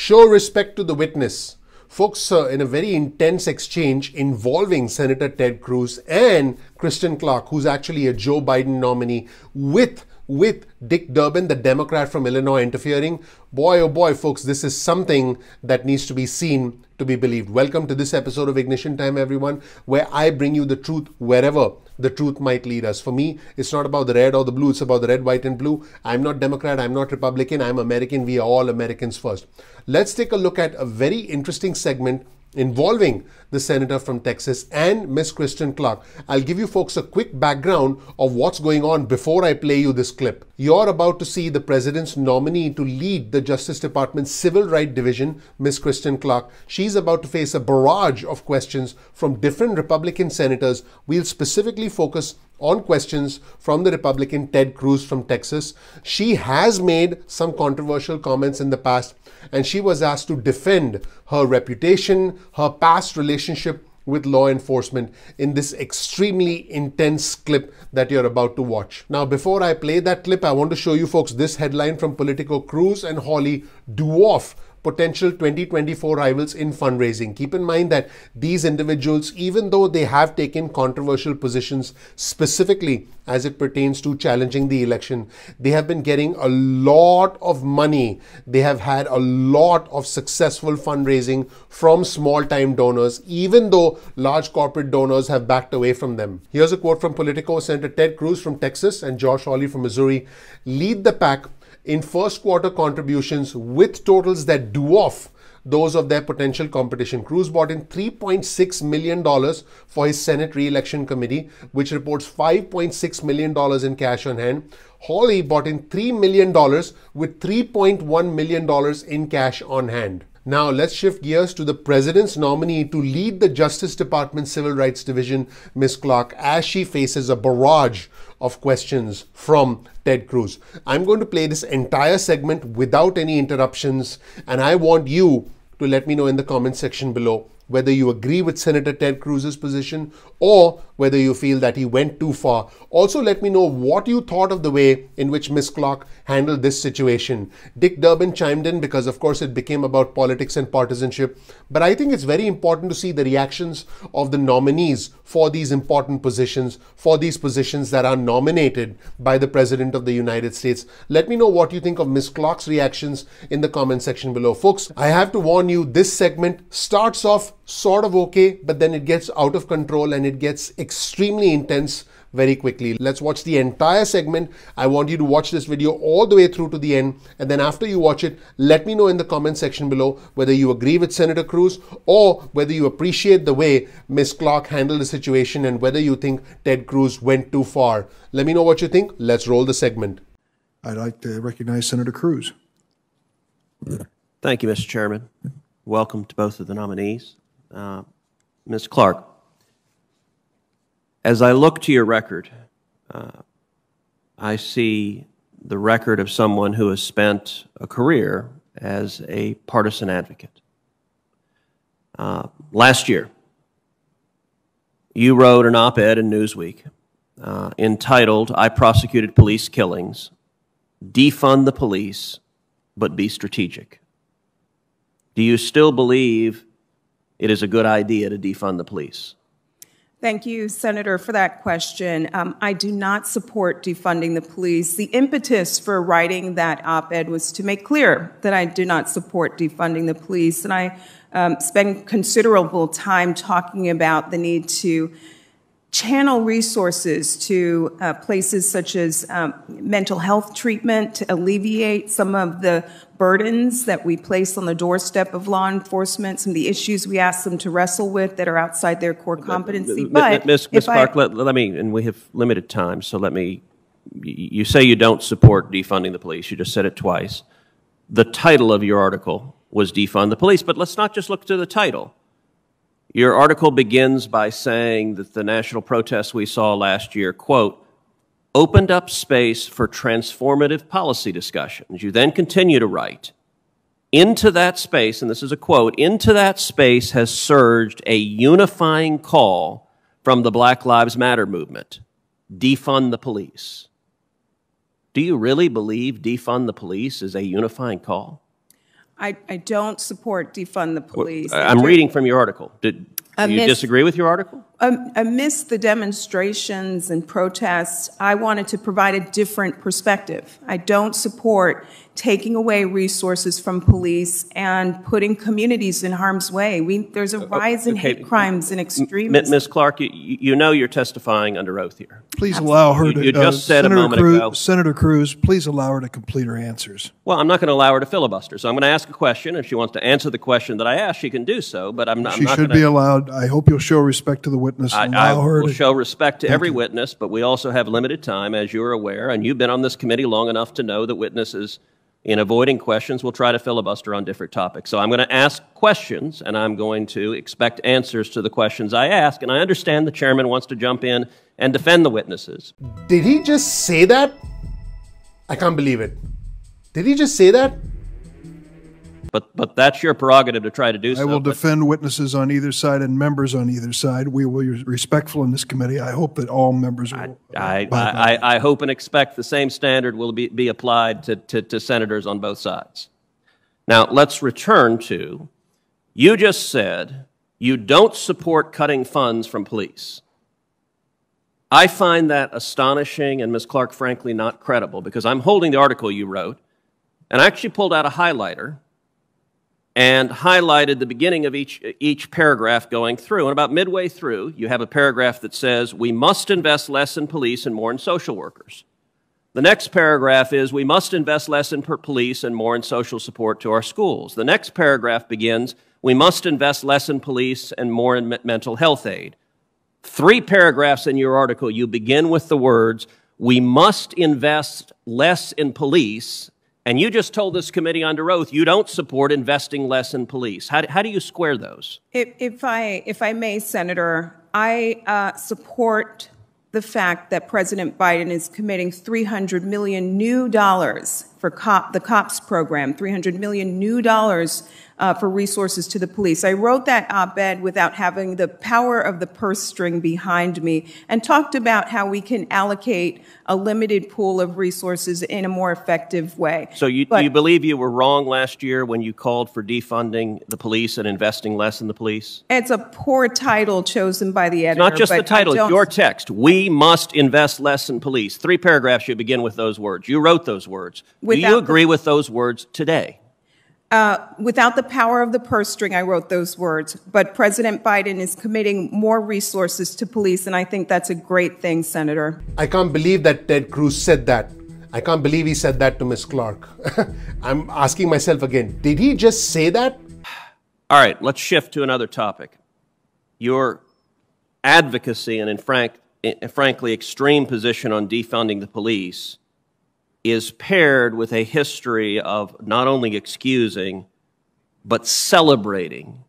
show respect to the witness. Folks, in a very intense exchange involving Senator Ted Cruz and Kristen Clarke, who's actually a Joe Biden nominee, with Dick Durbin, the Democrat from Illinois, interfering. Boy, oh boy, folks, this is something that needs to be seen to be believed. Welcome to this episode of Ignition Time, everyone, where I bring you the truth wherever the truth might lead us. For me, it's not about the red or the blue. It's about the red, white, and blue. I'm not Democrat. I'm not Republican. I'm American. We are all Americans first. Let's take a look at a very interesting segment involving the senator from Texas and Miss Kristen Clarke. I'll give you folks a quick background of what's going on before I play you this clip. You're about to see the president's nominee to lead the Justice Department's Civil Rights Division, Miss Kristen Clarke. She's about to face a barrage of questions from different Republican senators. We'll specifically focus on questions from the Republican Ted Cruz from Texas. She has made some controversial comments in the past, and she was asked to defend her reputation, her past relationship with law enforcement in this extremely intense clip that you're about to watch. Now, before I play that clip, I want to show you folks this headline from Politico: Cruz and Hawley dwarf potential 2024 rivals in fundraising. Keep in mind that these individuals, even though they have taken controversial positions specifically as it pertains to challenging the election, they have been getting a lot of money. They have had a lot of successful fundraising from small-time donors, even though large corporate donors have backed away from them. Here's a quote from Politico. Senator Ted Cruz from Texas and Josh Hawley from Missouri lead the pack in first quarter contributions with totals that dwarf those of their potential competition. Cruz brought in $3.6 million for his Senate re-election committee, which reports $5.6 million in cash on hand. Hawley brought in $3 million with $3.1 million in cash on hand. Now, let's shift gears to the president's nominee to lead the Justice Department Civil Rights Division, Ms. Clarke, as she faces a barrage of questions from Ted Cruz. I'm going to play this entire segment without any interruptions, and I want you to let me know in the comment section below whether you agree with Senator Ted Cruz's position or whether you feel that he went too far. Also, let me know what you thought of the way in which Ms. Clarke handled this situation. Dick Durbin chimed in because, of course, it became about politics and partisanship. But I think it's very important to see the reactions of the nominees for these important positions, for these positions that are nominated by the President of the United States. Let me know what you think of Ms. Clarke's reactions in the comment section below. Folks, I have to warn you, this segment starts off sort of okay, but then it gets out of control and it gets extremely intense very quickly. Let's watch the entire segment. I want you to watch this video all the way through to the end, and then after you watch it, let me know in the comment section below whether you agree with Senator Cruz or whether you appreciate the way Ms. Clarke handled the situation and whether you think Ted Cruz went too far. Let me know what you think. Let's roll the segment. I'd like to recognize Senator Cruz. Thank you, Mr. Chairman. Welcome to both of the nominees. Ms. Clarke, as I look to your record, I see the record of someone who has spent a career as a partisan advocate. Last year, you wrote an op-ed in Newsweek entitled, "I Prosecuted Police Killings, Defund the Police, but Be Strategic." Do you still believe it is a good idea to defund the police? Thank you, Senator, for that question. I do not support defunding the police. The impetus for writing that op-ed was to make clear that I do not support defunding the police. And I spend considerable time talking about the need to channel resources to places such as mental health treatment to alleviate some of the burdens that we place on the doorstep of law enforcement, some of the issues we ask them to wrestle with that are outside their core competency. But Ms. Clarke, let me, and we have limited time, so let me, you say you don't support defunding the police. You just said it twice. The title of your article was Defund the Police, but let's not just look to the title. Your article begins by saying that the national protests we saw last year, quote, opened up space for transformative policy discussions. You then continue to write, into that space, and this is a quote, into that space has surged a unifying call from the Black Lives Matter movement, defund the police. Do you really believe defund the police is a unifying call? I don't support defund the police. I'm reading from your article. Do you disagree with your article? Amidst the demonstrations and protests, I wanted to provide a different perspective. I don't support taking away resources from police and putting communities in harm's way. There's a rise in hate crimes and extremism. Ms. Clarke, you know you're testifying under oath here. Please allow her to. You just said a moment ago. Senator Cruz, please allow her to complete her answers. Well, I'm not going to allow her to filibuster, so I'm going to ask a question. If she wants to answer the question that I asked, she can do so, but I'm not. She should be allowed. I hope you'll show respect to the witness. I will show respect to every witness, but we also have limited time, as you're aware, and you've been on this committee long enough to know that witnesses, in avoiding questions, will try to filibuster on different topics. So I'm going to ask questions, and I'm going to expect answers to the questions I ask, and I understand the chairman wants to jump in and defend the witnesses. Did he just say that? I can't believe it. Did he just say that? But that's your prerogative to try to do so. I will defend witnesses on either side and members on either side. We will be respectful in this committee. I hope that all members will. I hope and expect the same standard will be applied to senators on both sides. Now, let's return to, you just said you don't support cutting funds from police. I find that astonishing and, Ms. Clarke, frankly, not credible, because I'm holding the article you wrote, and I actually pulled out a highlighter and highlighted the beginning of each paragraph going through. And about midway through, you have a paragraph that says, we must invest less in police and more in social workers. The next paragraph is, we must invest less in police and more in social support to our schools. The next paragraph begins, we must invest less in police and more in mental health aid. 3 paragraphs in your article, you begin with the words, we must invest less in police. And you just told this committee under oath you don't support investing less in police. How do you square those? If I may, Senator, I support the fact that President Biden is committing $300 million new dollars for the COPS program, $300 million new dollars for resources to the police. I wrote that op-ed without having the power of the purse string behind me, and talked about how we can allocate a limited pool of resources in a more effective way. So you believe you were wrong last year when you called for defunding the police and investing less in the police? It's a poor title chosen by the editor. It's not just the title, it's your text. We must invest less in police. 3 paragraphs, you begin with those words. You wrote those words. Do you agree with those words today? Without the power of the purse string, I wrote those words. But President Biden is committing more resources to police, and I think that's a great thing, Senator. I can't believe that Ted Cruz said that. I can't believe he said that to Ms. Clarke. I'm asking myself again, did he just say that? All right, let's shift to another topic. Your advocacy and, frankly, extreme position on defunding the police is paired with a history of not only excusing, but celebrating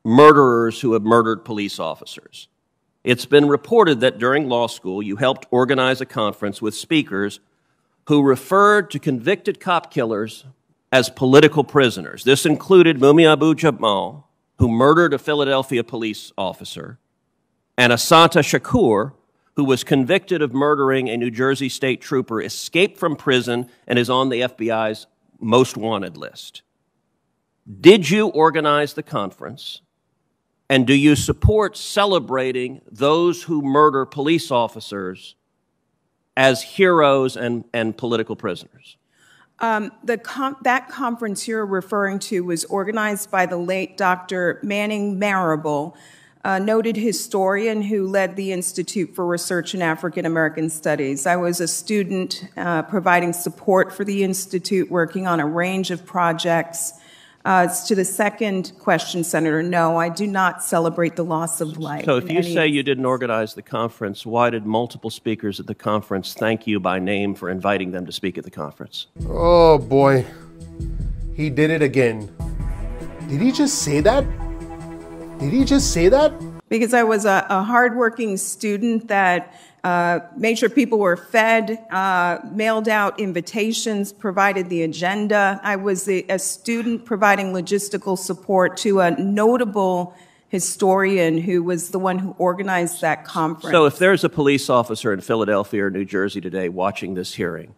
murderers who have murdered police officers. It's been reported that during law school, you helped organize a conference with speakers who referred to convicted cop killers as political prisoners. This included Mumia Abu-Jamal, who murdered a Philadelphia police officer, and Assata Shakur, who was convicted of murdering a New Jersey state trooper, escaped from prison and is on the FBI's most wanted list. Did you organize the conference? And do you support celebrating those who murder police officers as heroes and political prisoners? That conference you're referring to was organized by the late Dr. Manning Marable, a noted historian who led the Institute for Research in African American Studies. I was a student providing support for the Institute, working on a range of projects. To the second question, Senator, no, I do not celebrate the loss of life. So if you say you didn't organize the conference, why did multiple speakers at the conference thank you by name for inviting them to speak at the conference? Oh boy, he did it again. Did he just say that? Did he just say that? Because I was a hardworking student that made sure people were fed, mailed out invitations, provided the agenda. I was a student providing logistical support to a notable historian who was the one who organized that conference. So if there's a police officer in Philadelphia or New Jersey today watching this hearing,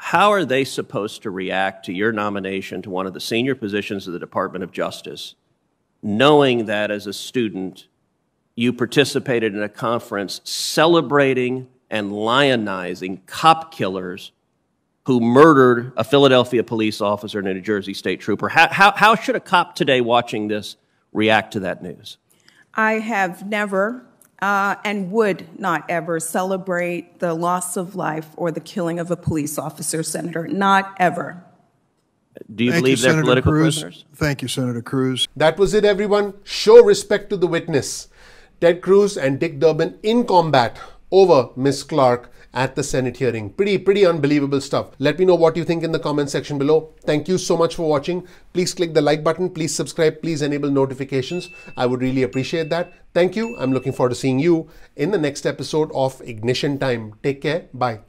how are they supposed to react to your nomination to one of the senior positions of the Department of Justice, knowing that as a student, you participated in a conference celebrating and lionizing cop killers who murdered a Philadelphia police officer and a New Jersey state trooper? How should a cop today watching this react to that news? I have never and would not ever celebrate the loss of life or the killing of a police officer, Senator. Not ever. Do you Thank believe you, they're Senator political Cruz. prisoners? Thank you, Senator Cruz. That was it, everyone. Show respect to the witness. Ted Cruz and Dick Durbin in combat over Ms. Clarke at the Senate hearing. Pretty unbelievable stuff. Let me know what you think in the comment section below. Thank you so much for watching. Please click the like button. Please subscribe. Please enable notifications. I would really appreciate that. Thank you. I'm looking forward to seeing you in the next episode of Ignition Time. Take care. Bye.